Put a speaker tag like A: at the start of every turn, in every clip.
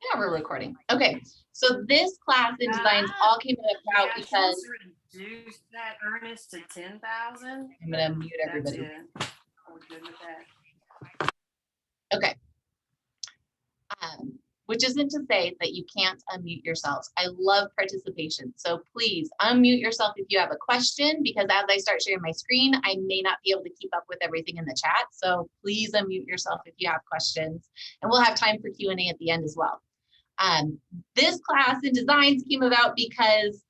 A: Yeah, we're recording. Okay, so this class in designs all came about because
B: reduce that, Ernest, to 10,000.
A: I'm gonna mute everybody.
B: That's it. Are we good with that?
A: Okay. Which isn't to say that you can't unmute yourselves. I love participation. So please unmute yourself if you have a question, because as I start sharing my screen, I may not be able to keep up with everything in the chat. So please unmute yourself if you have questions, and we'll have time for Q&A at the end as well. This class in designs came about because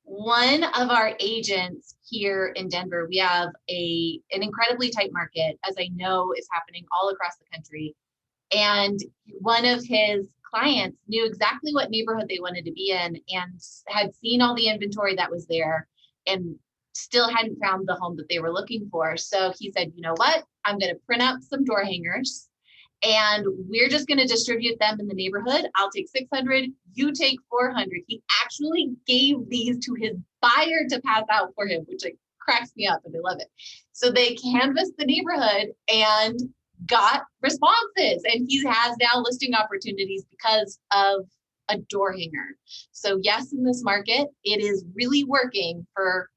A: one of our agents here in Denver, we have an incredibly tight market, as I know is happening all across the country. And one of his clients knew exactly what neighborhood they wanted to be in and had seen all the inventory that was there and still hadn't found the home that they were looking for. So he said, you know what, I'm going to print out some door hangers and we're just going to distribute them in the neighborhood. I'll take 600, you take 400. He actually gave these to his buyer to pass out for him, which like cracks me up and I love it. So they canvassed the neighborhood and got responses, and he has now listing opportunities because of a door hanger. So yes, in this market, it is really working for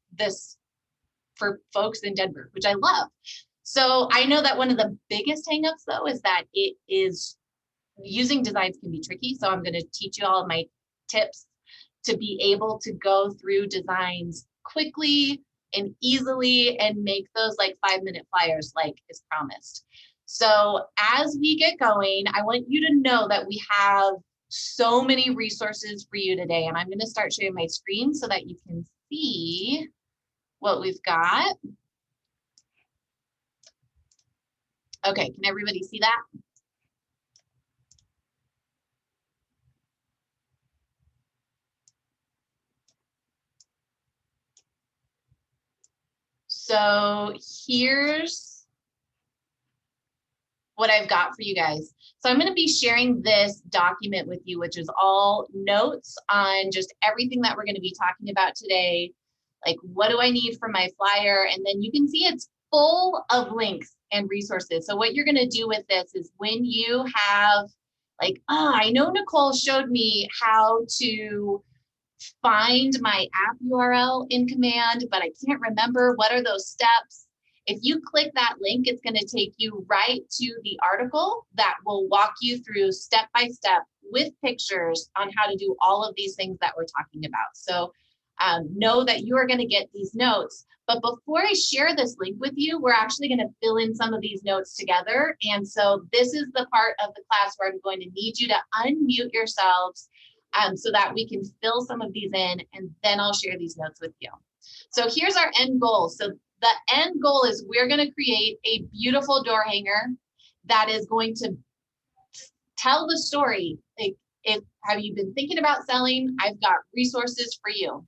A: folks in Denver, which I love. So I know that one of the biggest hangups though is that it is using designs can be tricky. So I'm going to teach you all of my tips to be able to go through designs quickly and easily and make those like 5-minute flyers like is promised. So as we get going, I want you to know that we have so many resources for you today. And I'm going to start sharing my screen so that you can see what we've got. Okay, can everybody see that? So here's what I've got for you guys. So I'm going to be sharing this document with you, which is all notes on just everything that we're going to be talking about today. Like, what do I need for my flyer? And then you can see it's full of links and resources. So what you're going to do with this is when you have like, oh, I know Nicole showed me how to find my app URL in Command, but I can't remember what are those steps. If you click that link, it's going to take you right to the article that will walk you through step by step with pictures on how to do all of these things that we're talking about. So know that you are going to get these notes. But before I share this link with you, we're actually going to fill in some of these notes together. And so this is the part of the class where I'm going to need you to unmute yourselves so that we can fill some of these in, and then I'll share these notes with you. So here's our end goal. So the end goal is we're going to create a beautiful door hanger that is going to tell the story. Like, have you been thinking about selling? I've got resources for you.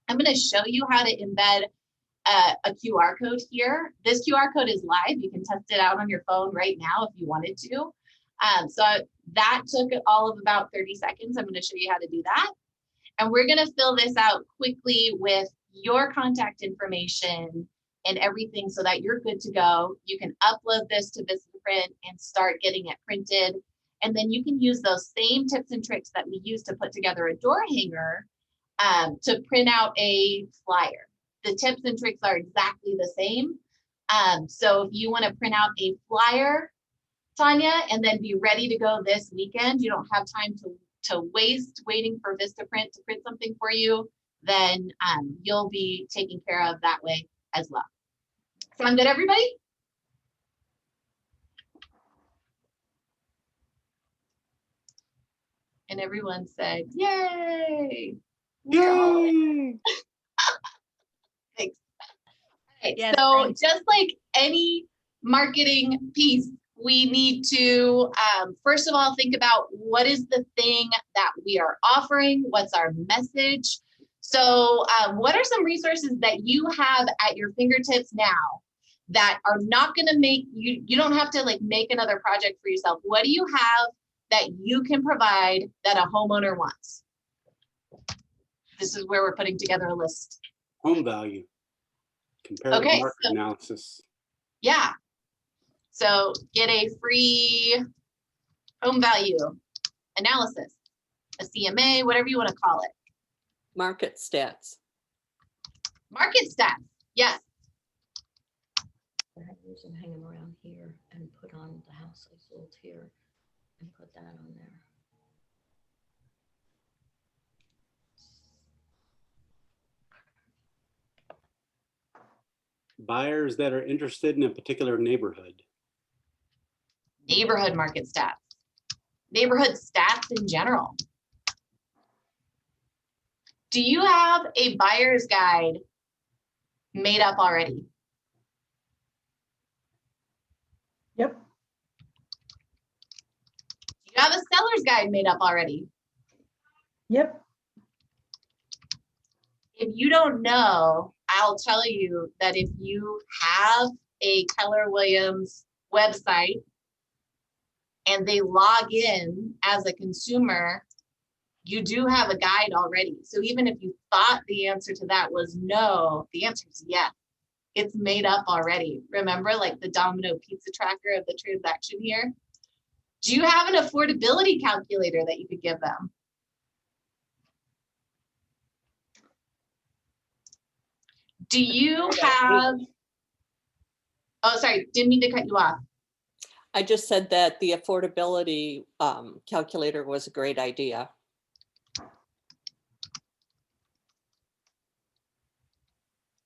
A: I'm going to show you how to embed a QR code here. This QR code is live. You can test it out on your phone right now if you wanted to. So that took all of about 30 seconds. I'm going to show you how to do that. And we're going to fill this out quickly with your contact information and everything so that you're good to go. You can upload this to Vistaprint and start getting it printed. And then you can use those same tips and tricks that we use to put together a door hanger to print out a flyer. The tips and tricks are exactly the same. So if you want to print out a flyer, Tanya, and then be ready to go this weekend, you don't have time to waste waiting for Vistaprint to print something for you, then you'll be taken care of that way as well. Sound good, everybody? And everyone said, yay!
C: Yay!
A: Thanks. Okay,
B: Yes,
A: so
B: thanks.
A: just like any marketing piece, we need to, first of all, think about what is the thing that we are offering? What's our message? So what are some resources that you have at your fingertips now that are not going to make you don't have to like make another project for yourself? What do you have that you can provide that a homeowner wants? This is where we're putting together a list.
C: Home value. Comparative market analysis.
A: Yeah. So get a free home value analysis. a CMA, whatever you want to call it.
D: Market stats.
A: Market stats, yes.
E: I use them, hang them around here and put on the house I sold here and put that on there.
C: Buyers that are interested in a particular neighborhood.
A: Neighborhood market stats. Neighborhood stats in general. Do you have a buyer's guide made up already?
F: Yep.
A: Do you have a seller's guide made up already?
F: Yep.
A: If you don't know, I'll tell you that if you have a Keller Williams website and they log in as a consumer, you do have a guide already. So even if you thought the answer to that was no, the answer is yes. It's made up already. Remember, like the Domino pizza tracker of the transaction here? Do you have an affordability calculator that you could give them? Do you have, oh, sorry, didn't mean to cut you off.
D: I just said that the affordability calculator was a great idea.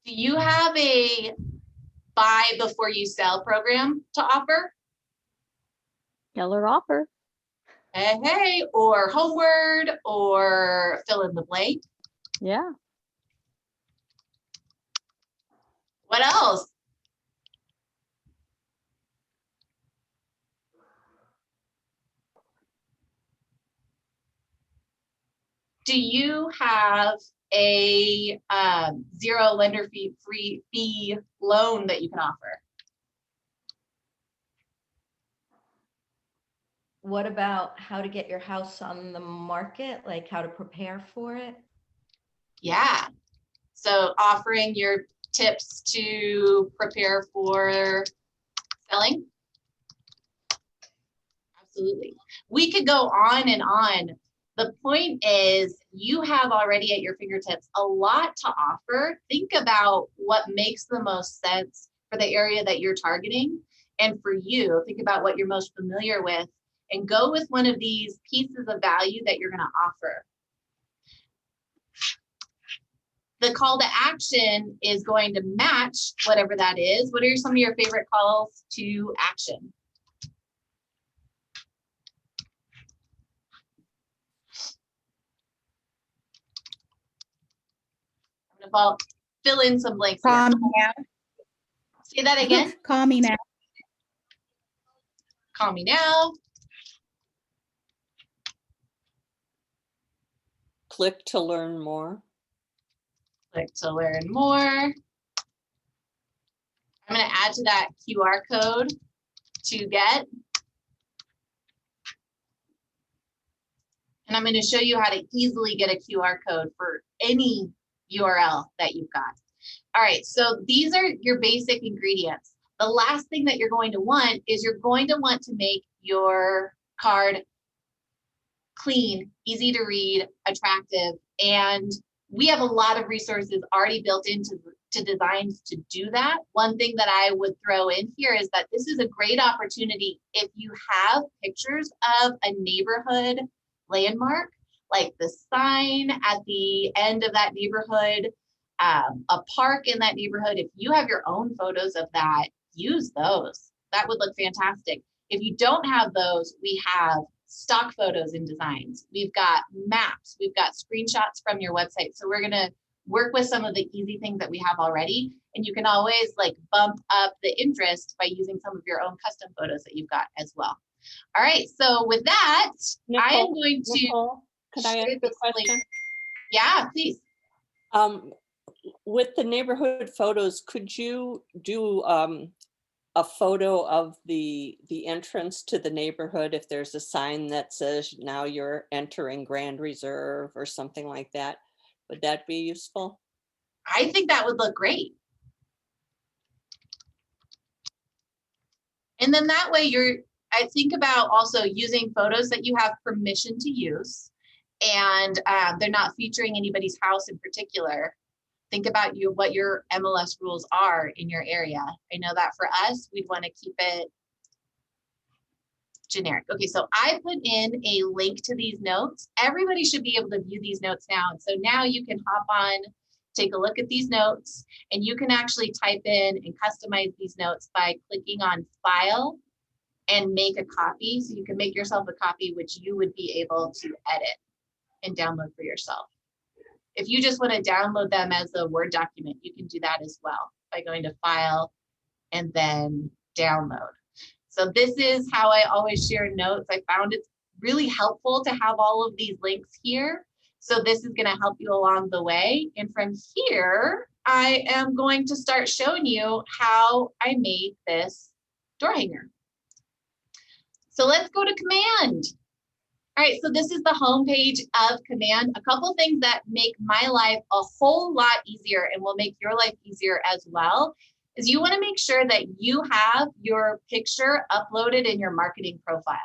A: Do you have a buy before you sell program to offer?
G: Keller offer.
A: Hey, hey, or Homeward, or fill in the blank.
G: Yeah.
A: What else? Do you have a zero lender fee loan that you can offer?
E: What about how to get your house on the market, like how to prepare for it?
A: Yeah. So offering your tips to prepare for selling. Absolutely. We could go on and on. The point is you have already at your fingertips a lot to offer. Think about what makes the most sense for the area that you're targeting. And for you, think about what you're most familiar with and go with one of these pieces of value that you're going to offer. The call to action is going to match whatever that is. What are some of your favorite calls to action? I'm going to fill in some blanks here.
F: Call me now.
A: Say that again.
F: Call me now.
A: Call me now.
D: Click to learn more.
A: Click to learn more. I'm going to add to that QR code to get. And I'm going to show you how to easily get a QR code for any URL that you've got. All right, so these are your basic ingredients. The last thing that you're going to want is you're going to want to make your card clean, easy to read, attractive, and we have a lot of resources already built into designs to do that. One thing that I would throw in here is that this is a great opportunity if you have pictures of a neighborhood landmark, like the sign at the end of that neighborhood, a park in that neighborhood. If you have your own photos of that, use those. That would look fantastic. If you don't have those, we have stock photos and designs. We've got maps, we've got screenshots from your website. So we're gonna work with some of the easy things that we have already. And you can always like bump up the interest by using some of your own custom photos that you've got as well. All right, so with that,
D: Nicole,
A: I am going to
D: Nicole, could I ask
A: share
D: a
A: this link.
D: question?
A: Yeah, please.
D: With the neighborhood photos, could you do a photo of the entrance to the neighborhood if there's a sign that says now you're entering Grand Reserve or something like that? Would that be useful?
A: I think that would look great. And then that way I think about also using photos that you have permission to use and they're not featuring anybody's house in particular, think about what your MLS rules are in your area. I know that for us, we'd want to keep it generic. Okay, so I put in a link to these notes. Everybody should be able to view these notes now. And so now you can hop on, take a look at these notes, and you can actually type in and customize these notes by clicking on File and make a copy. So you can make yourself a copy, which you would be able to edit and download for yourself. If you just want to download them as a Word document, you can do that as well by going to File and then Download. So this is how I always share notes. I found it's really helpful to have all of these links here. So this is going to help you along the way. And from here, I am going to start showing you how I made this door hanger. So let's go to Command. All right, so this is the home page of Command. A couple things that make my life a whole lot easier and will make your life easier as well is you want to make sure that you have your picture uploaded in your marketing profile.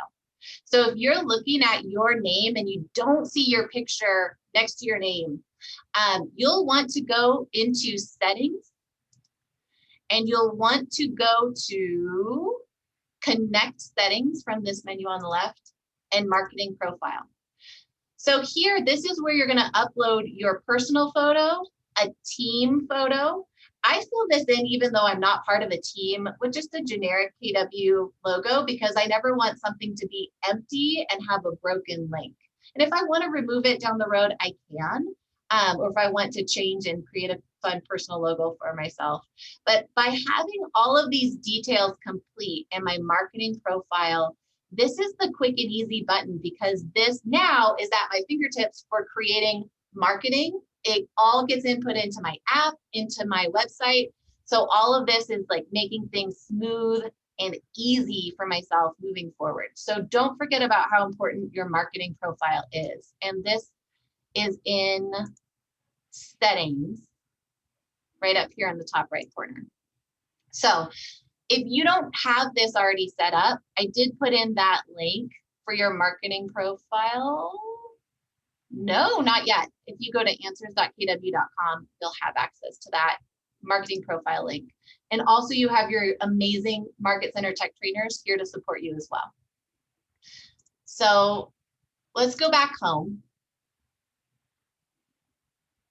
A: So if you're looking at your name and you don't see your picture next to your name, you'll want to go into Settings, and you'll want to go to Connect Settings from this menu on the left, and Marketing Profile. So here, this is where you're going to upload your personal photo, a team photo. I fill this in even though I'm not part of a team with just a generic KW logo, because I never want something to be empty and have a broken link. And if I want to remove it down the road, I can, or if I want to change and create a fun personal logo for myself. But by having all of these details complete in my marketing profile, this is the quick and easy button, because this now is at my fingertips for creating marketing. It all gets input into my app, into my website. So all of this is like making things smooth and easy for myself moving forward. So don't forget about how important your marketing profile is. And this is in Settings, right up here in the top right corner. So if you don't have this already set up, I did put in that link for your marketing profile. No, not yet. If you go to answers.kw.com, you'll have access to that marketing profile link. And also you have your amazing Market Center tech trainers here to support you as well. So let's go back home.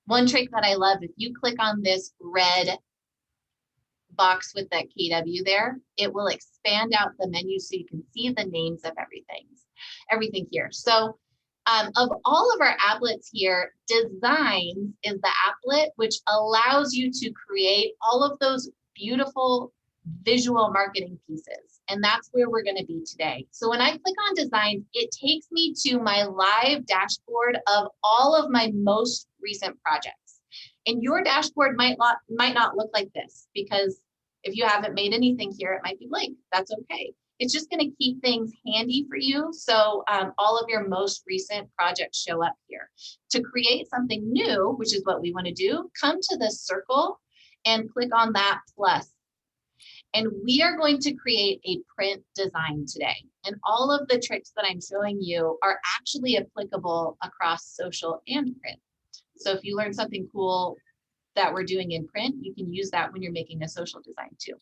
A: One trick that I love, if you click on this red box with that KW there, it will expand out the menu so you can see the names of everything here. So of all of our applets here, Designs is the applet which allows you to create all of those beautiful visual marketing pieces. And that's where we're going to be today. So when I click on Designs, it takes me to my live dashboard of all of my most recent projects. And your dashboard might not look like this, because if you haven't made anything here, it might be blank. That's okay. It's just going to keep things handy for you. So all of your most recent projects show up here. To create something new, which is what we want to do, come to the circle and click on that plus. And we are going to create a print design today. And all of the tricks that I'm showing you are actually applicable across social and print. So if you learn something cool that we're doing in print, you can use that when you're making a social design too.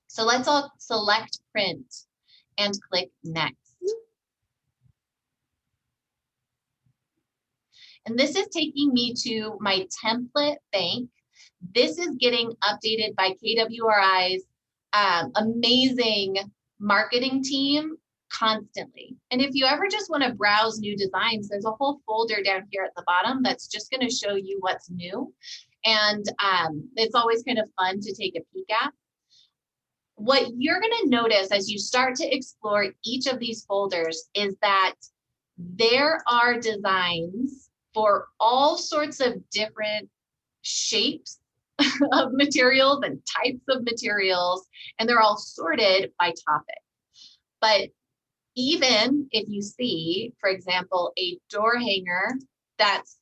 A: So let's all select print and click next. And this is taking me to my template bank. This is getting updated by KWRI's amazing marketing team constantly. And if you ever just want to browse new designs, there's a whole folder down here at the bottom that's just going to show you what's new. And it's always kind of fun to take a peek at. What you're going to notice as you start to explore each of these folders is that there are designs for all sorts of different shapes of materials and types of materials, and they're all sorted by topic. But even if you see, for example, a door hanger that's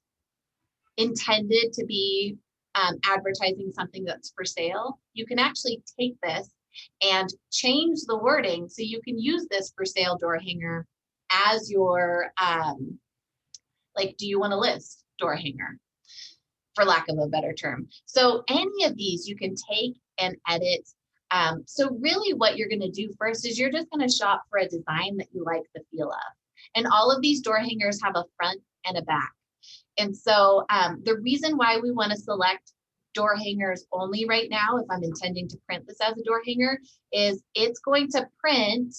A: intended to be advertising something that's for sale, you can actually take this and change the wording so you can use this for sale door hanger as your Like, do you want to list door hanger, for lack of a better term? So any of these you can take and edit. So really what you're going to do first is you're just going to shop for a design that you like the feel of. And all of these door hangers have a front and a back. And so the reason why we want to select door hangers only right now, if I'm intending to print this as a door hanger, is it's going to print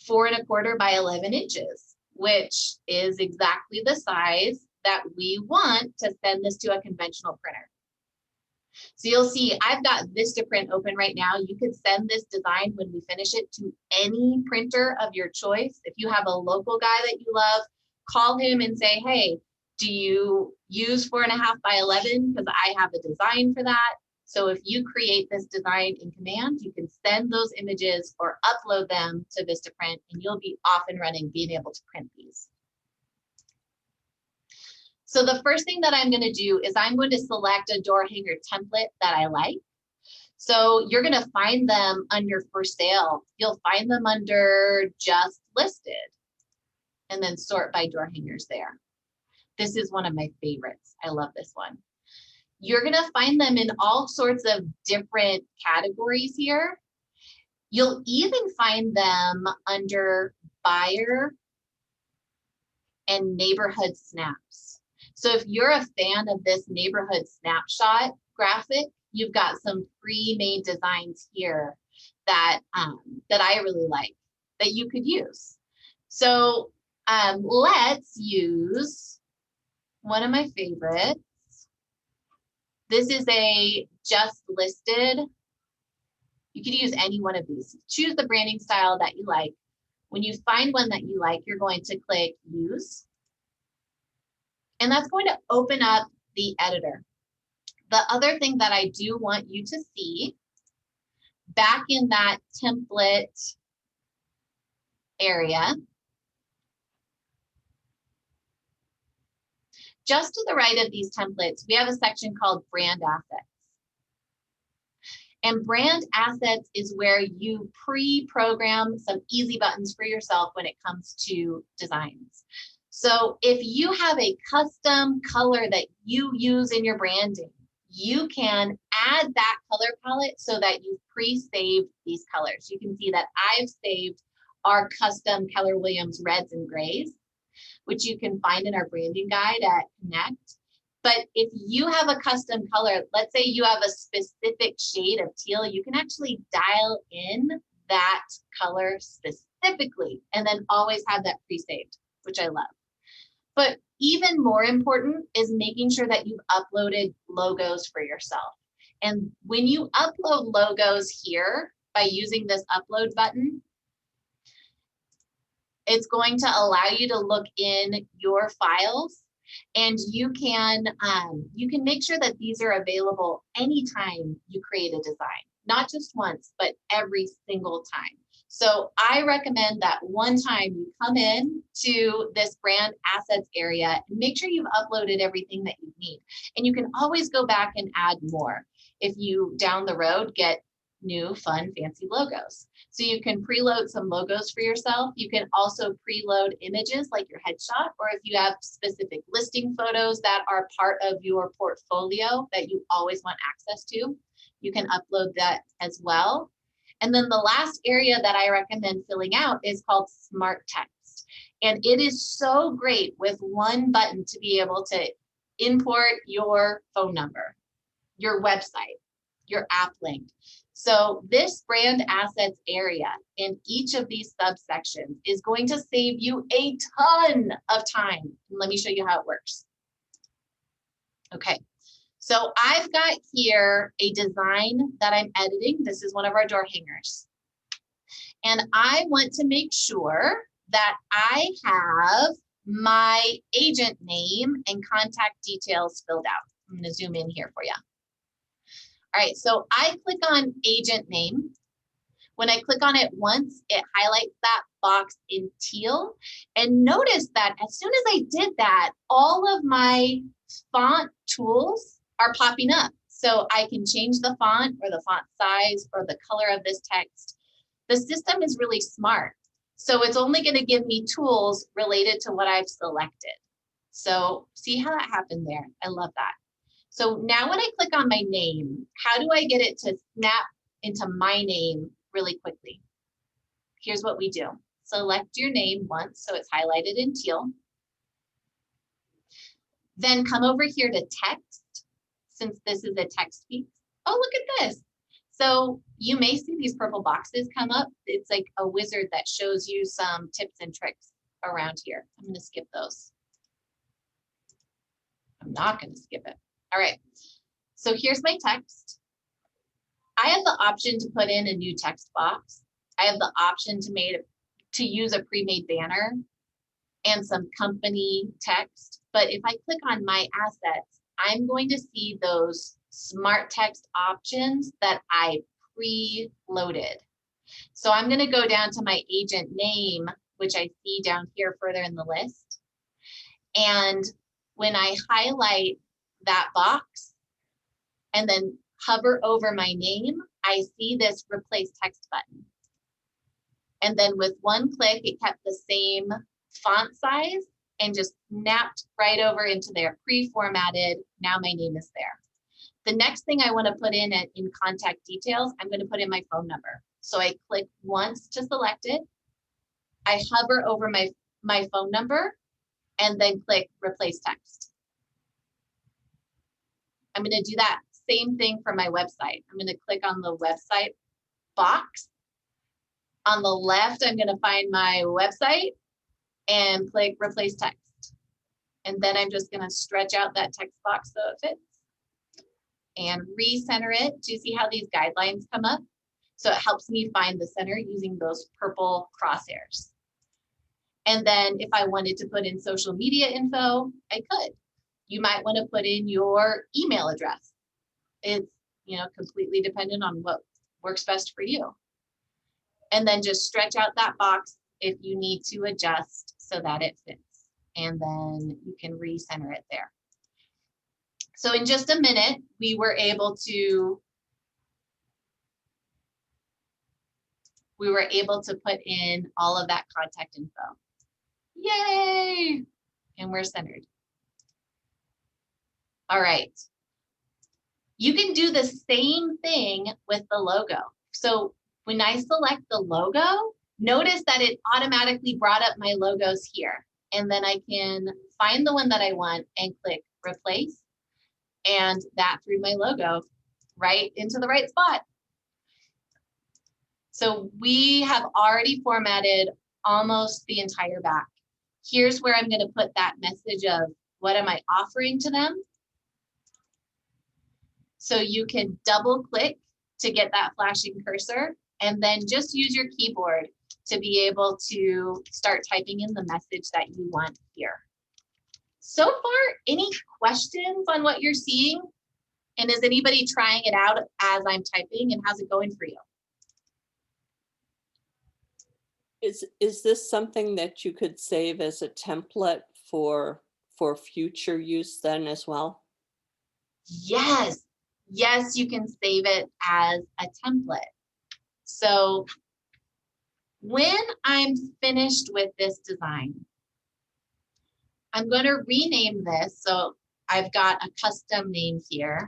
A: 4¼ by 11 inches, which is exactly the size that we want to send this to a conventional printer. So you'll see I've got Vistaprint open right now. You could send this design when we finish it to any printer of your choice. If you have a local guy that you love, call him and say, hey, do you use 4½ by 11? Because I have a design for that. So if you create this design in Command, you can send those images or upload them to Vistaprint, and you'll be off and running, being able to print these. So the first thing that I'm going to do is I'm going to select a door hanger template that I like. So you're going to find them under for sale. You'll find them under just listed, and then sort by door hangers there. This is one of my favorites. I love this one. You're going to find them in all sorts of different categories here. You'll even find them under buyer and neighborhood snaps. So if you're a fan of this neighborhood snapshot graphic, you've got some pre-made designs here that, that I really like that you could use. So let's use one of my favorites. This is a just listed. You could use any one of these. Choose the branding style that you like. When you find one that you like, you're going to click use. And that's going to open up the editor. The other thing that I do want you to see back in that template area, just to the right of these templates, we have a section called brand assets. And brand assets is where you pre-program some easy buttons for yourself when it comes to designs. So if you have a custom color that you use in your branding, you can add that color palette so that you've pre-saved these colors. You can see that I've saved our custom Keller Williams reds and grays, which you can find in our branding guide at Connect. But if you have a custom color, let's say you have a specific shade of teal, you can actually dial in that color specifically and then always have that pre-saved, which I love. But even more important is making sure that you've uploaded logos for yourself. And when you upload logos here by using this upload button, it's going to allow you to look in your files, and you can make sure that these are available anytime you create a design, not just once, but every single time. So I recommend that one time you come in to this brand assets area and make sure you've uploaded everything that you need. And you can always go back and add more if you down the road get new, fun, fancy logos. So you can preload some logos for yourself. You can also preload images like your headshot, or if you have specific listing photos that are part of your portfolio that you always want access to, you can upload that as well. And then the last area that I recommend filling out is called Smart Text. And it is so great with one button to be able to import your phone number, your website, your app link. So this brand assets area in each of these subsections is going to save you a ton of time. And let me show you how it works. Okay. So I've got here a design that I'm editing. This is one of our door hangers. And I want to make sure that I have my agent name and contact details filled out. I'm going to zoom in here for you. All right, so I click on agent name. When I click on it once, it highlights that box in teal. And notice that as soon as I did that, all of my font tools are popping up. So I can change the font or the font size or the color of this text. The system is really smart. So it's only going to give me tools related to what I've selected. So see how that happened there? I love that. So now when I click on my name, how do I get it to snap into my name really quickly? Here's what we do. Select your name once, so it's highlighted in teal. Then come over here to text, since this is a text piece. Oh, look at this. So you may see these purple boxes come up. It's like a wizard that shows you some tips and tricks around here. I'm going to skip those. I'm not going to skip it. All right. So here's my text. I have the option to put in a new text box. I have the option to use a pre-made banner and some company text. But if I click on my assets, I'm going to see those smart text options that I pre-loaded. So I'm going to go down to my agent name, which I see down here further in the list. And when I highlight that box and then hover over my name, I see this replace text button. And then with one click, it kept the same font size and just snapped right over into their pre-formatted. Now my name is there. The next thing I want to put in contact details, I'm going to put in my phone number. So I click once to select it. I hover over my phone number and then click replace text. I'm going to do that same thing for my website. I'm going to click on the website box. On the left, I'm going to find my website and click replace text. And then I'm just going to stretch out that text box so it fits and recenter it. Do you see how these guidelines come up? So it helps me find the center using those purple crosshairs. And then if I wanted to put in social media info, I could. You might want to put in your email address. It's, completely dependent on what works best for you. And then just stretch out that box if you need to adjust so that it fits. And then you can recenter it there. So in just a minute, we were able to put in all of that contact info. Yay! And we're centered. All right. You can do the same thing with the logo. So when I select the logo, notice that it automatically brought up my logos here. And then I can find the one that I want and click replace. And that threw my logo right into the right spot. So we have already formatted almost the entire back. Here's where I'm going to put that message of what am I offering to them. So you can double click to get that flashing cursor and then just use your keyboard to be able to start typing in the message that you want here. So far, any questions on what you're seeing? And is anybody trying it out as I'm typing, and how's it going for you?
D: Is this something that you could save as a template for future use then as well?
A: Yes, yes, you can save it as a template. So when I'm finished with this design, I'm going to rename this. So I've got a custom name here.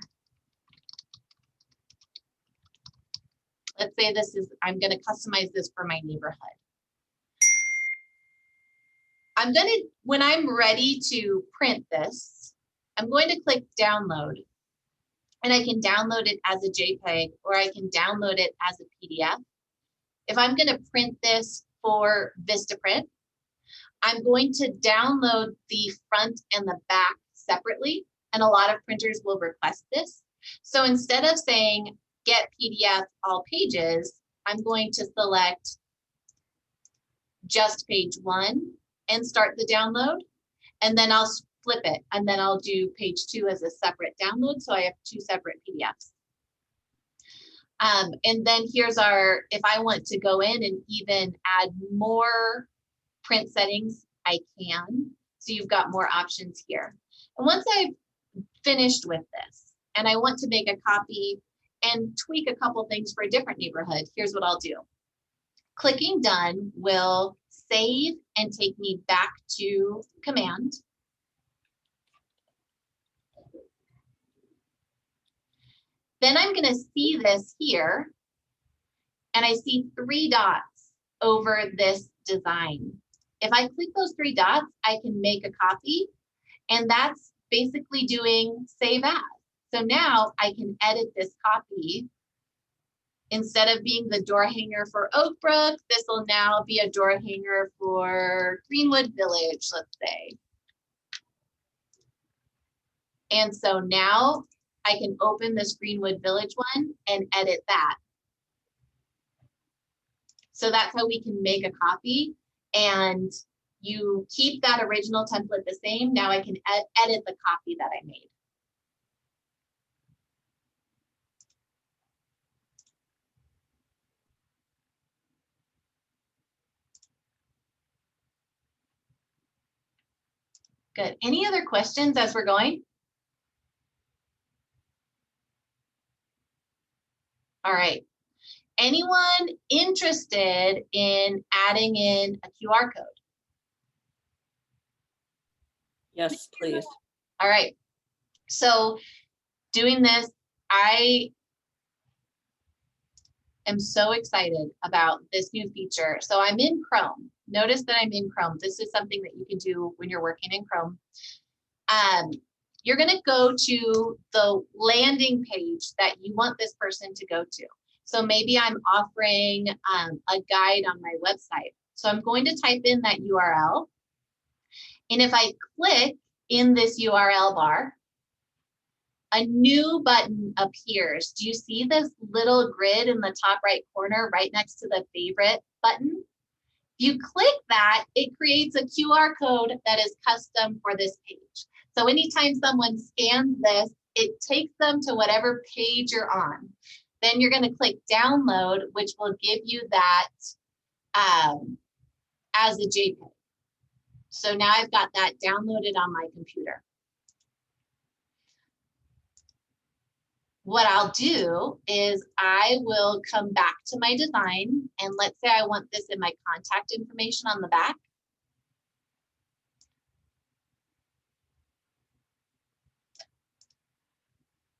A: Let's say I'm going to customize this for my neighborhood. When I'm ready to print this, I'm going to click download. And I can download it as a JPEG or I can download it as a PDF. If I'm going to print this for Vistaprint, I'm going to download the front and the back separately. And a lot of printers will request this. So instead of saying get PDF all pages, I'm going to select just page 1 and start the download. And then I'll flip it. And then I'll do page 2 as a separate download. So I have 2 separate PDFs. And then here's if I want to go in and even add more print settings, I can. So you've got more options here. And once I've finished with this and I want to make a copy and tweak a couple things for a different neighborhood, here's what I'll do. Clicking done will save and take me back to command. Then I'm going to see this here, and I see 3 dots over this design. If I click those 3 dots, I can make a copy, and that's basically doing save as. So now I can edit this copy. Instead of being the door hanger for Oakbrook, this will now be a door hanger for Greenwood Village, let's say. And so now I can open this Greenwood Village one and edit that. So that's how we can make a copy, and you keep that original template the same. Now I can edit the copy that I made. Good. Any other questions as we're going? All right. Anyone interested in adding in a QR code?
D: Yes, please.
A: All right. So doing this, I am so excited about this new feature. So I'm in Chrome. Notice that I'm in Chrome. This is something that you can do when you're working in Chrome. You're going to go to the landing page that you want this person to go to. So maybe I'm offering a guide on my website. So I'm going to type in that URL. And if I click in this URL bar, a new button appears. Do you see this little grid in the top right corner right next to the favorite button? If you click that, it creates a QR code that is custom for this page. So anytime someone scans this, it takes them to whatever page you're on. Then you're going to click download, which will give you that as a JPEG. So now I've got that downloaded on my computer. What I'll do is I will come back to my design, and let's say I want this in my contact information on the back.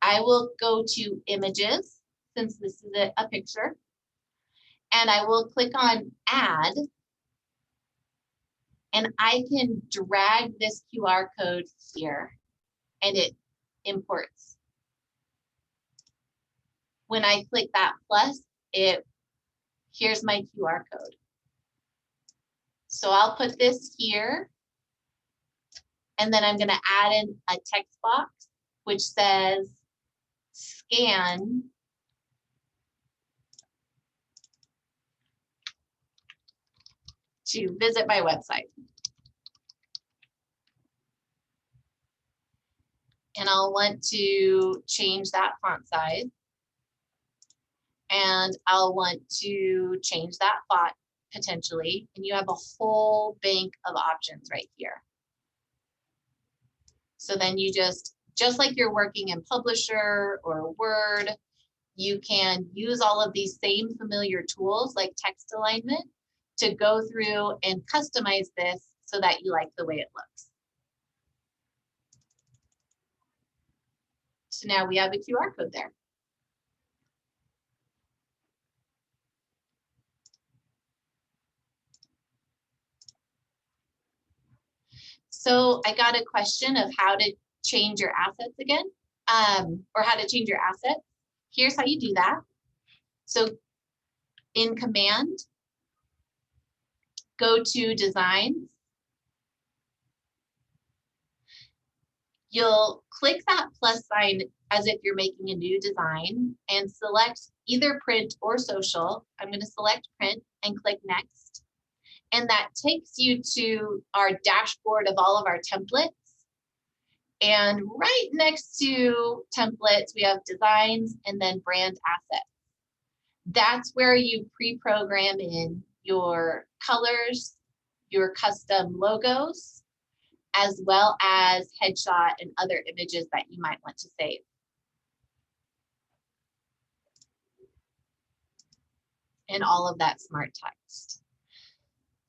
A: I will go to images, since this is a picture, and I will click on add, and I can drag this QR code here, and it imports. When I click that plus, here's my QR code. So I'll put this here, and then I'm going to add in a text box which says scan to visit my website. And I'll want to change that font size. And I'll want to change that font potentially. And you have a whole bank of options right here. So then you just like you're working in Publisher or Word, you can use all of these same familiar tools like text alignment to go through and customize this so that you like the way it looks. So now we have a QR code there. So I got a question of how to change your assets again, or how to change your assets. Here's how you do that. So in Command, go to Designs. You'll click that plus sign as if you're making a new design and select either print or social. I'm going to select print and click next. And that takes you to our dashboard of all of our templates. And right next to templates, we have designs and then brand assets. That's where you pre-program in your colors, your custom logos, as well as headshot and other images that you might want to save. And all of that smart text.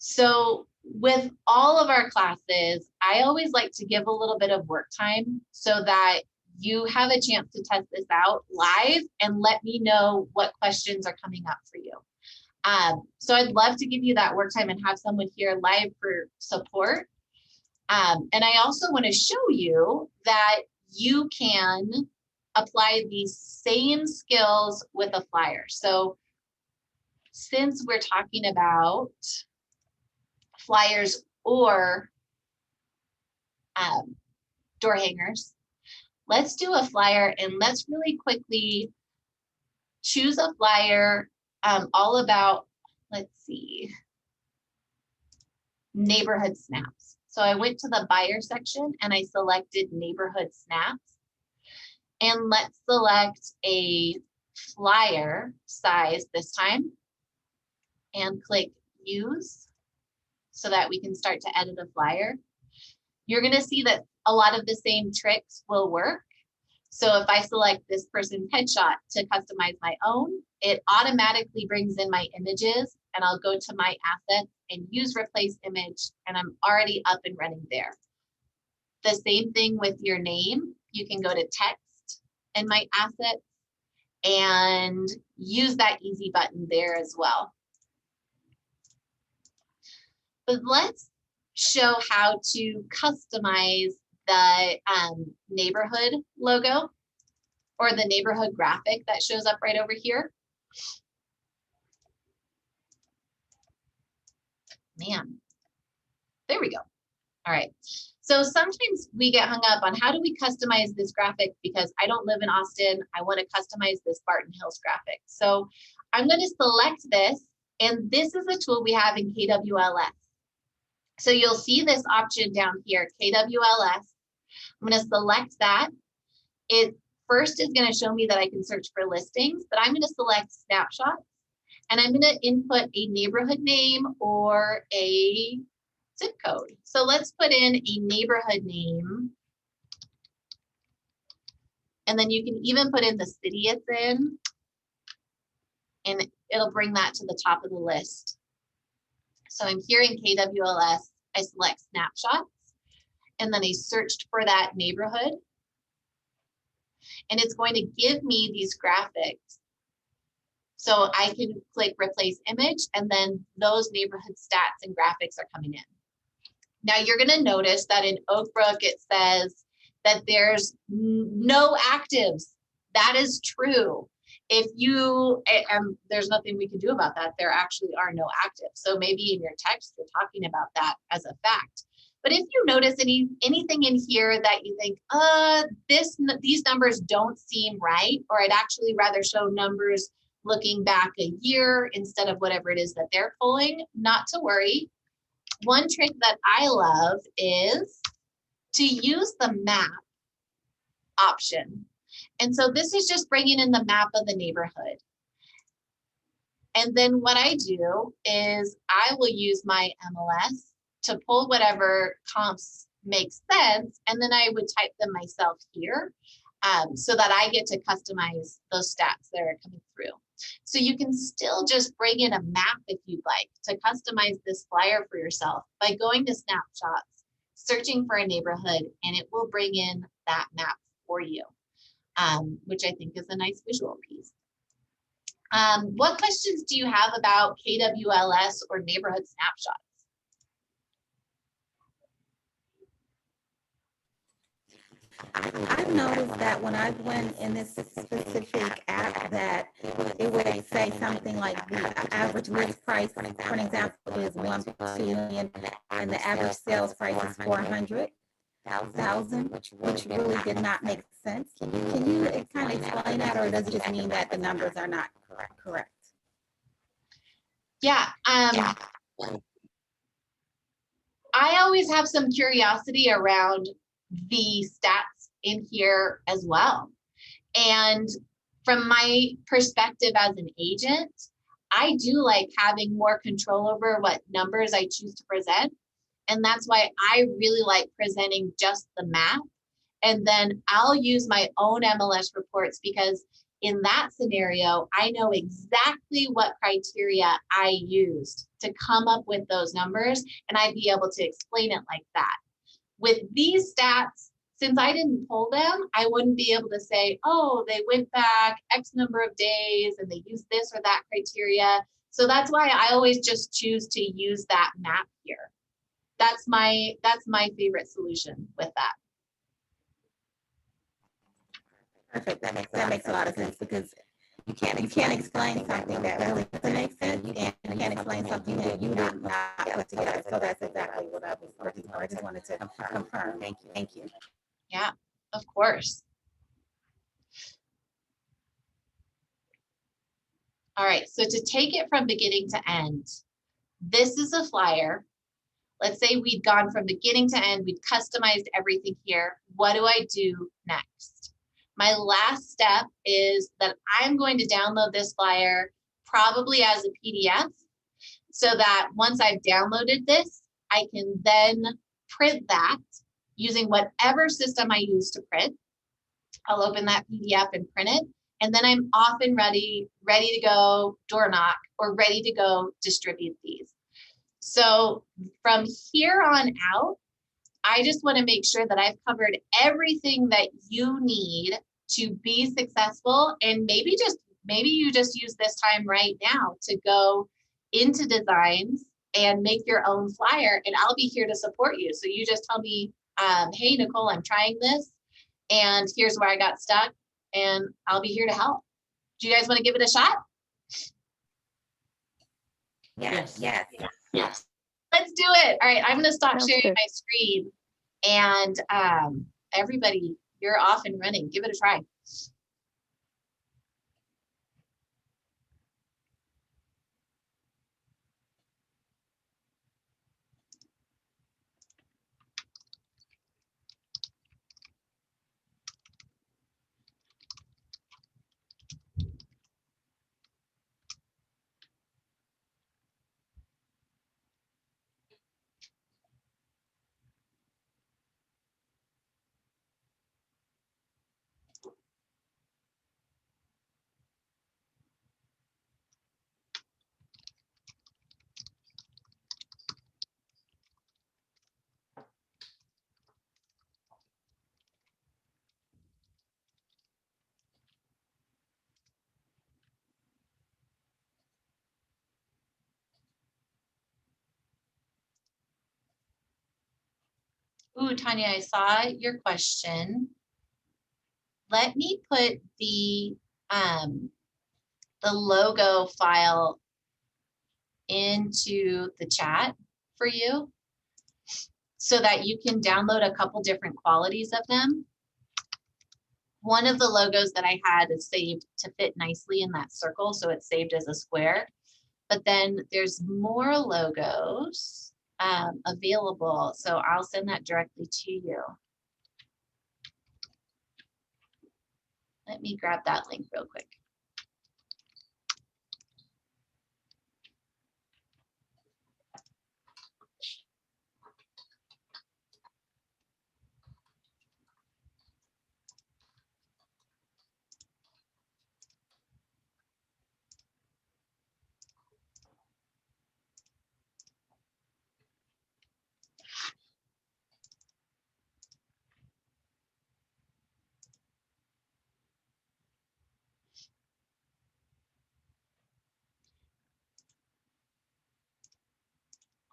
A: So with all of our classes, I always like to give a little bit of work time so that you have a chance to test this out live and let me know what questions are coming up for you. So I'd love to give you that work time and have someone here live for support. And I also want to show you that you can apply these same skills with a flyer. So since we're talking about flyers or door hangers, let's do a flyer and let's really quickly choose a flyer all about, let's see, neighborhood snaps. So I went to the buyer section and I selected neighborhood snaps. And let's select a flyer size this time and click use so that we can start to edit a flyer. You're going to see that a lot of the same tricks will work. So if I select this person's headshot to customize my own, it automatically brings in my images and I'll go to my assets and use replace image and I'm already up and running there. The same thing with your name. You can go to text and my assets and use that easy button there as well. But let's show how to customize the neighborhood logo or the neighborhood graphic that shows up right over here. Man, there we go. All right. So sometimes we get hung up on how do we customize this graphic because I don't live in Austin. I want to customize this Barton Hills graphic. So I'm going to select this, and this is a tool we have in KWLS. So you'll see this option down here, KWLS. I'm going to select that. It first is going to show me that I can search for listings, but I'm going to select snapshots, and I'm going to input a neighborhood name or a zip code. So let's put in a neighborhood name. And then you can even put in the city it's in. And it'll bring that to the top of the list. So I'm here in KWLS. I select snapshots. And then I searched for that neighborhood. And it's going to give me these graphics. So I can click replace image, and then those neighborhood stats and graphics are coming in. Now you're going to notice that in Oak Brook, it says that there's no actives. That is true. If you, there's nothing we can do about that. There actually are no actives. So maybe in your text, you're talking about that as a fact. But if you notice anything in here that you think, these numbers don't seem right, or I'd actually rather show numbers looking back a year instead of whatever it is that they're pulling, not to worry. One trick that I love is to use the map option. And so this is just bringing in the map of the neighborhood. And then what I do is I will use my MLS to pull whatever comps make sense. And then I would type them myself here so that I get to customize those stats that are coming through. So you can still just bring in a map if you'd like to customize this flyer for yourself by going to snapshots, searching for a neighborhood, and it will bring in that map for you, which I think is a nice visual piece. What questions do you have about KWLS or neighborhood snapshots?
H: I've noticed that when I went in this specific app that it would say something like the average list price, for an example, is $1.2 million and the average sales price is $400,000, which really did not make sense. Can you kind of explain that, or does it just mean that the numbers are not correct?
A: Yeah. I always have some curiosity around the stats in here as well. And from my perspective as an agent, I do like having more control over what numbers I choose to present. And that's why I really like presenting just the map. And then I'll use my own MLS reports because in that scenario, I know exactly what criteria I used to come up with those numbers, and I'd be able to explain it like that. With these stats, since I didn't pull them, I wouldn't be able to say, oh, they went back X number of days and they used this or that criteria. So that's why I always just choose to use that map here. That's my favorite solution with that.
H: Perfect. That makes a lot of sense because you can't explain something that really doesn't make sense, and you can't explain something that you did not put together. So that's exactly what I was looking for. I just wanted to confirm. Thank you.
A: Yeah, of course. All right, so to take it from beginning to end, this is a flyer. Let's say we'd gone from beginning to end, we'd customized everything here. What do I do next? My last step is that I'm going to download this flyer probably as a PDF so that once I've downloaded this, I can then print that using whatever system I use to print. I'll open that PDF and print it. And then I'm off and ready to go door knock or ready to go distribute these. So from here on out, I just want to make sure that I've covered everything that you need to be successful. And maybe you just use this time right now to go into designs and make your own flyer, and I'll be here to support you. So you just tell me, hey, Nicole, I'm trying this and here's where I got stuck, and I'll be here to help. Do you guys want to give it a shot?
H: Yes.
A: Let's do it. All right, I'm going to stop
G: Sounds
A: sharing
G: good.
A: my screen, and everybody, you're off and running. Give it a try. Ooh, Tanya, I saw your question. Let me put the logo file into the chat for you so that you can download a couple different qualities of them. One of the logos that I had is saved to fit nicely in that circle, so it's saved as a square. But then there's more logos available, so I'll send that directly to you. Let me grab that link real quick.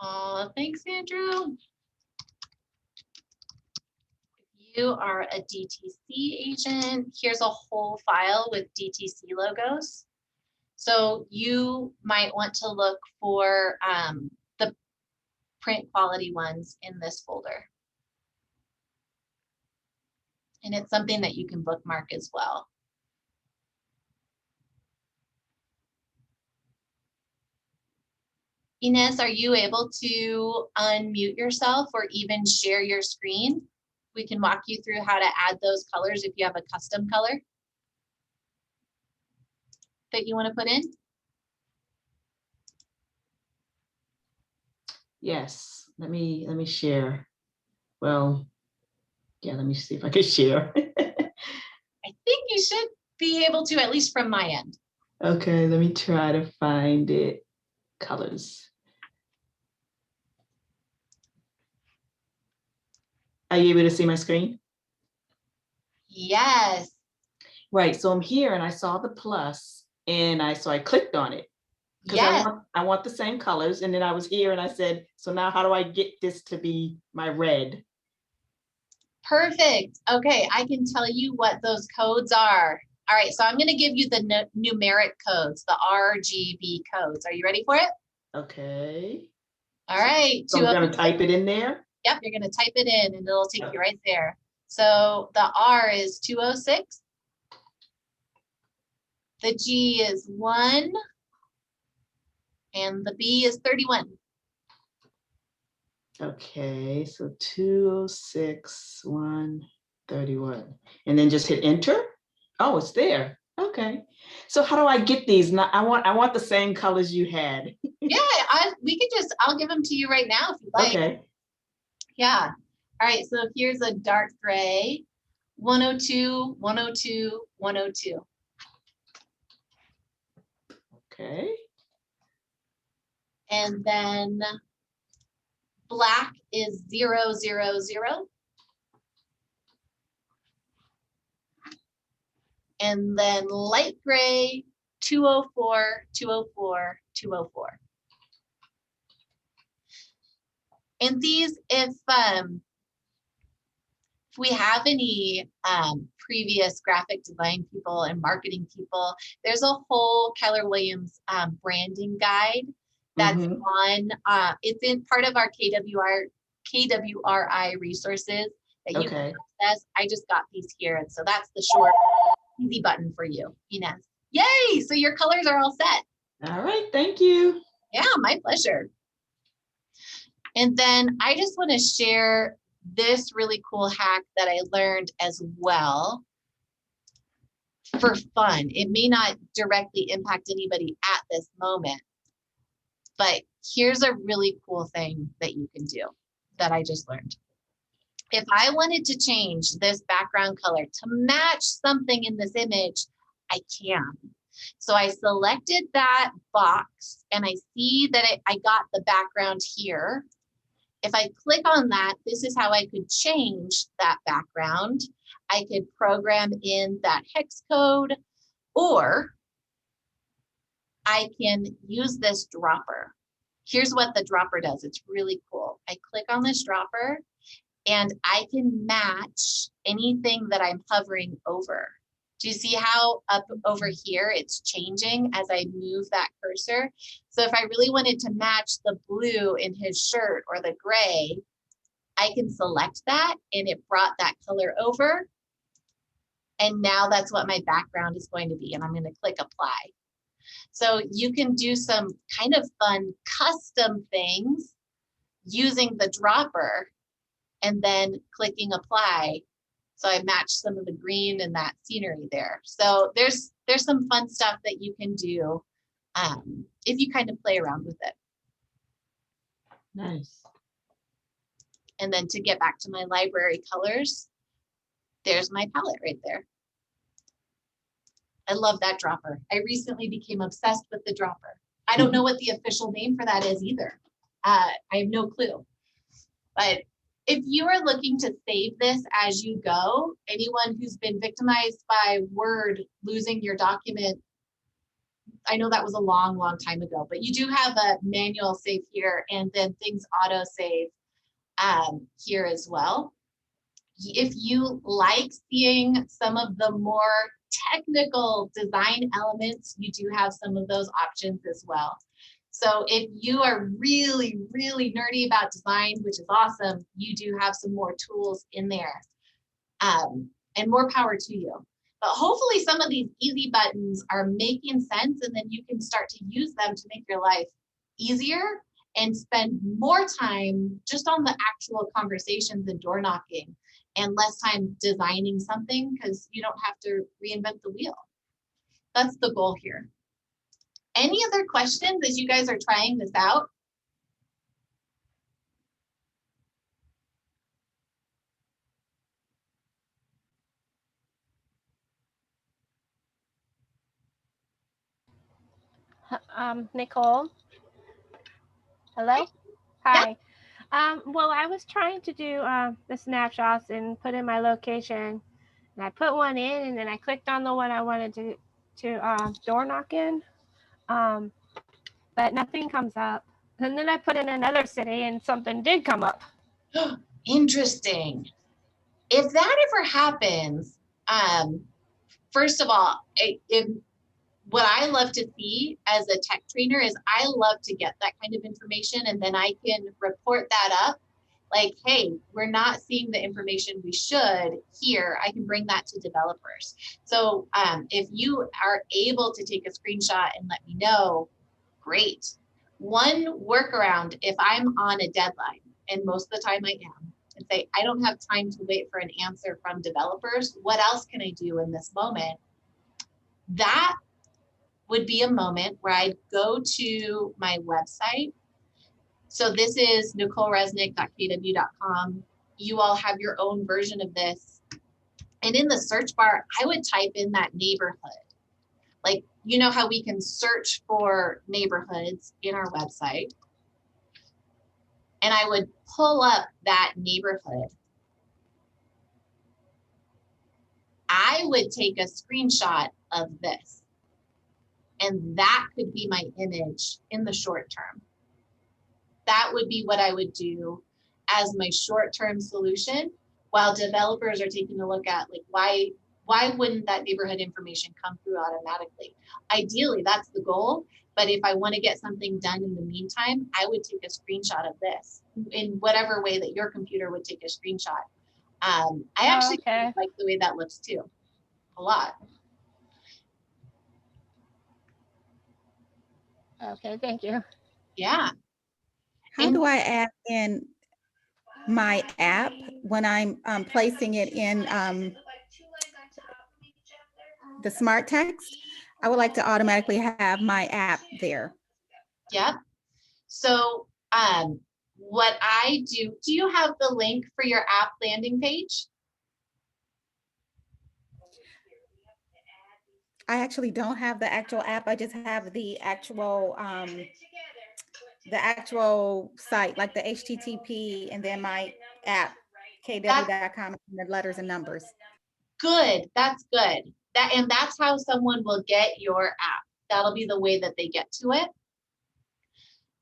A: Oh, thanks, Andrew. If you are a DTC agent, here's a whole file with DTC logos. So you might want to look for the print quality ones in this folder. And it's something that you can bookmark as well. Ines, are you able to unmute yourself or even share your screen? We can walk you through how to add those colors if you have a custom color that you want to put in.
I: Yes, let me share. Well, yeah, let me see if I can share.
A: I think you should be able to, at least from my end.
I: Okay, let me try to find it. Colors. Are you able to see my screen?
A: Yes.
I: Right, so I'm here and I saw the plus and I clicked on it. Because
A: Yes.
I: I want the same colors. And then I was here and I said, so now how do I get this to be my red?
A: Perfect. Okay, I can tell you what those codes are. All right, so I'm going to give you the numeric codes, the RGB codes. Are you ready for it?
I: Okay.
A: All right.
I: So I'm going to type it in there.
A: Yep, you're going to type it in and it'll take you right there. So the R is 206. The G is 1. And the B is 31.
I: Okay, so 206, 131. And then just hit enter. Oh, it's there. Okay. So how do I get these? Now, I want the same colors you had.
A: Yeah, I'll give them to you right now if you like.
I: Okay.
A: Yeah. All right, so here's a dark gray, 102, 102, 102.
I: Okay.
A: And then black is 000. And then light gray, 204, 204, 204. And these, if we have any previous graphic design people and marketing people, there's a whole Keller Williams branding guide that's on, it's in part of our KWRI resources that you can access. I just got these here. And so that's the short, easy button for you, Inez. Yay, so your colors are all set.
I: All right, thank you.
A: Yeah, my pleasure. And then I just want to share this really cool hack that I learned as well for fun. It may not directly impact anybody at this moment, but here's a really cool thing that you can do that I just learned. If I wanted to change this background color to match something in this image, I can. So I selected that box and I see that I got the background here. If I click on that, this is how I could change that background. I could program in that hex code, or I can use this dropper. Here's what the dropper does. It's really cool. I click on this dropper and I can match anything that I'm hovering over. Do you see how up over here it's changing as I move that cursor? So if I really wanted to match the blue in his shirt or the gray, I can select that and it brought that color over. And now that's what my background is going to be. And I'm going to click apply. So you can do some kind of fun custom things using the dropper and then clicking apply. So I matched some of the green and that scenery there. So there's some fun stuff that you can do if you kind of play around with it.
I: Nice.
A: And then to get back to my library colors, there's my palette right there. I love that dropper. I recently became obsessed with the dropper. I don't know what the official name for that is either. I have no clue. But if you are looking to save this as you go, anyone who's been victimized by Word losing your document, I know that was a long, long time ago, but you do have a manual save here and then things auto save here as well. If you like seeing some of the more technical design elements, you do have some of those options as well. So if you are really, really nerdy about design, which is awesome, you do have some more tools in there and more power to you. But hopefully some of these easy buttons are making sense and then you can start to use them to make your life easier and spend more time just on the actual conversations and door knocking and less time designing something because you don't have to reinvent the wheel. That's the goal here. Any other questions as you guys are trying this out?
J: Nicole. Hello. Hi. Well, I was trying to do the snapshots and put in my location, And I put one in, and then I clicked on the one I wanted to door knock in, but nothing comes up. And then I put in another city, and something did come up.
A: Interesting. If that ever happens, first of all, what I love to see as a tech trainer is I love to get that kind of information, and then I can report that up. Like, hey, we're not seeing the information we should here. I can bring that to developers. So if you are able to take a screenshot and let me know, great. One workaround, if I'm on a deadline, and most of the time I am, and say, I don't have time to wait for an answer from developers, what else can I do in this moment? That would be a moment where I'd go to my website. So this is NicoleResnick.kw.com. You all have your own version of this. And in the search bar, I would type in that neighborhood. Like, you know how we can search for neighborhoods in our website. And I would pull up that neighborhood. I would take a screenshot of this. And that could be my image in the short term. That would be what I would do as my short-term solution while developers are taking a look at, like, why wouldn't that neighborhood information come through automatically? Ideally, that's the goal. But if I want to get something done in the meantime, I would take a screenshot of this in whatever way that your computer would take a screenshot. I actually like the way that looks too, a lot.
J: Okay, thank you.
A: Yeah.
H: How do I add in my app when I'm placing it in the smart text? I would like to automatically have my app there.
A: Yep. So what I do you have the link for your app landing page?
H: I actually don't have the actual app. I just have the actual site, like the HTTP, and then my app, kw.com, and the letters and numbers.
A: Good. That's good. That's how someone will get your app. That'll be the way that they get to it.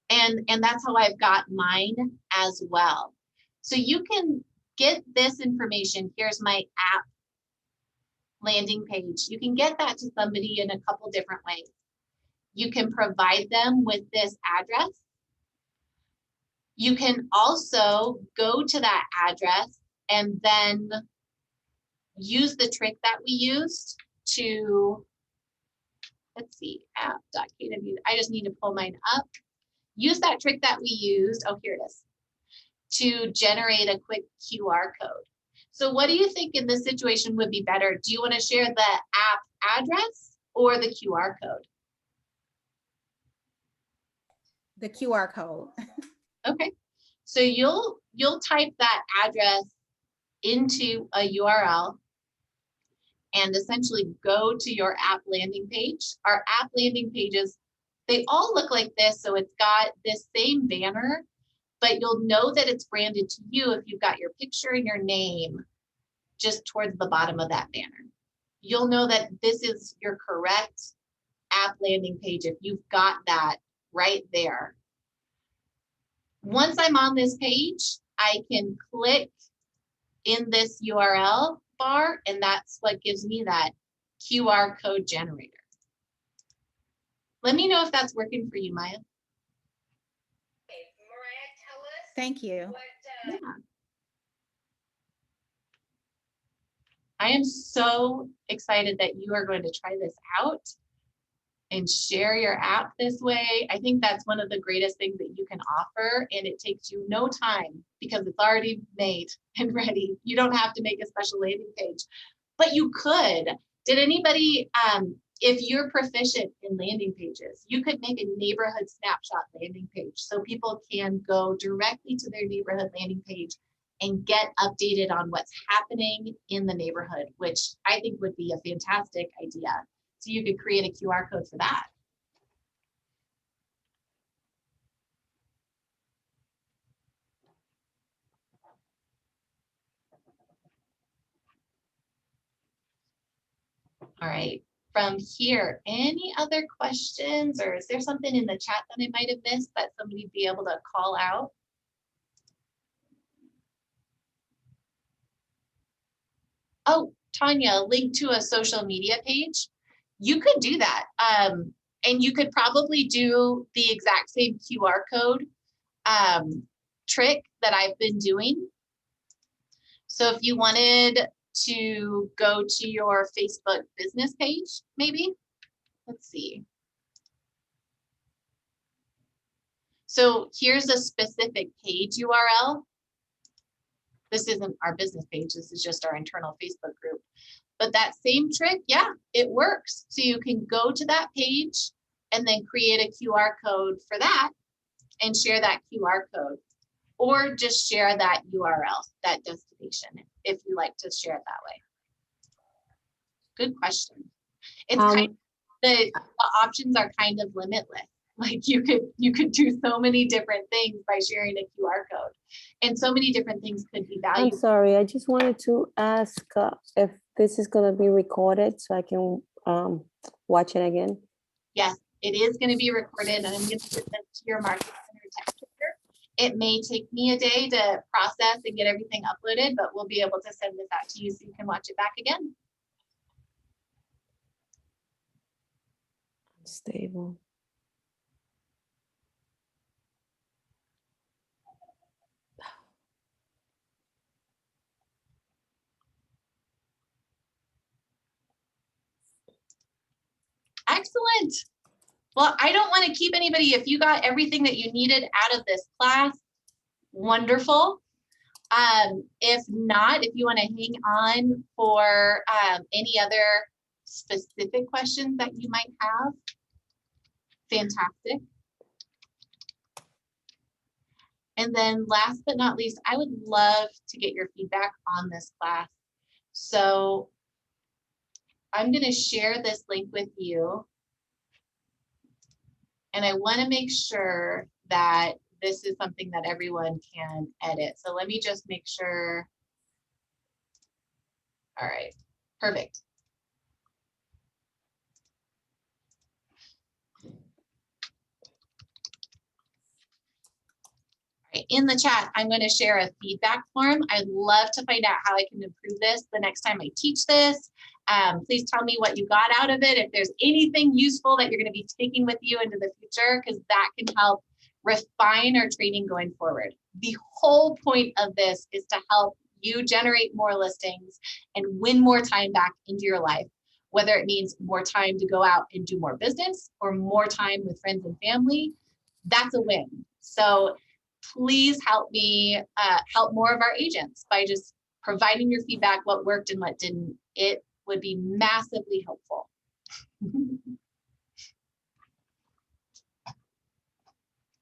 A: And that's how I've got mine as well. So you can get this information. Here's my app landing page. You can get that to somebody in a couple different ways. You can provide them with this address. You can also go to that address and then use the trick that we used to, let's see, app.kw. I just need to pull mine up. Use that trick that we used. Oh, here it is. To generate a quick QR code. So what do you think in this situation would be better? Do you want to share the app address or the QR code?
H: The QR code.
A: Okay. So you'll type that address into a URL and essentially go to your app landing page. Our app landing pages, they all look like this. So it's got this same banner, but you'll know that it's branded to you if you've got your picture and your name just towards the bottom of that banner. You'll know that this is your correct app landing page if you've got that right there. Once I'm on this page, I can click in this URL bar, and that's what gives me that QR code generator. Let me know if that's working for you, Maya.
H: Thank you.
A: Yeah. I am so excited that you are going to try this out and share your app this way. I think that's one of the greatest things that you can offer, and it takes you no time because it's already made and ready. You don't have to make a special landing page, but you could. Did anybody, if you're proficient in landing pages, you could make a neighborhood snapshot landing page so people can go directly to their neighborhood landing page and get updated on what's happening in the neighborhood, which I think would be a fantastic idea. So you could create a QR code for that. All right, from here, any other questions, or is there something in the chat that I might have missed that somebody'd be able to call out? Oh, Tanya, link to a social media page. You could do that. And you could probably do the exact same QR code trick that I've been doing. So if you wanted to go to your Facebook business page, maybe, let's see. So here's a specific page URL. This isn't our business page, this is just our internal Facebook group. But that same trick, yeah, it works. So you can go to that page and then create a QR code for that and share that QR code, or just share that URL, that destination, if you like to share it that way. Good question. It's kind of, the options are kind of limitless. Like you could do so many different things by sharing a QR code, and so many different things could be valuable.
K: I'm sorry, I just wanted to ask if this is going to be recorded so I can watch it again.
A: Yes, it is going to be recorded, and I'm going to put this to your Market Center text here. It may take me a day to process and get everything uploaded, but we'll be able to send this out to you so you can watch it back again.
K: Stable.
A: Excellent. Well, I don't want to keep anybody. If you got everything that you needed out of this class, wonderful. If not, if you want to hang on for any other specific questions that you might have, fantastic. And then last but not least, I would love to get your feedback on this class. So I'm going to share this link with you. And I want to make sure that this is something that everyone can edit. So let me just make sure. All right, perfect. In the chat, I'm going to share a feedback form. I'd love to find out how I can improve this the next time I teach this. Please tell me what you got out of it. If there's anything useful that you're going to be taking with you into the future, because that can help refine our training going forward. The whole point of this is to help you generate more listings and win more time back into your life, whether it means more time to go out and do more business or more time with friends and family. That's a win. So please help me help more of our agents by just providing your feedback, what worked and what didn't. It would be massively helpful.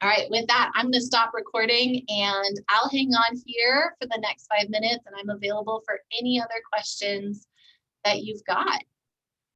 A: All right, with that, I'm going to stop recording and I'll hang on here for the next 5 minutes, and I'm available for any other questions that you've got.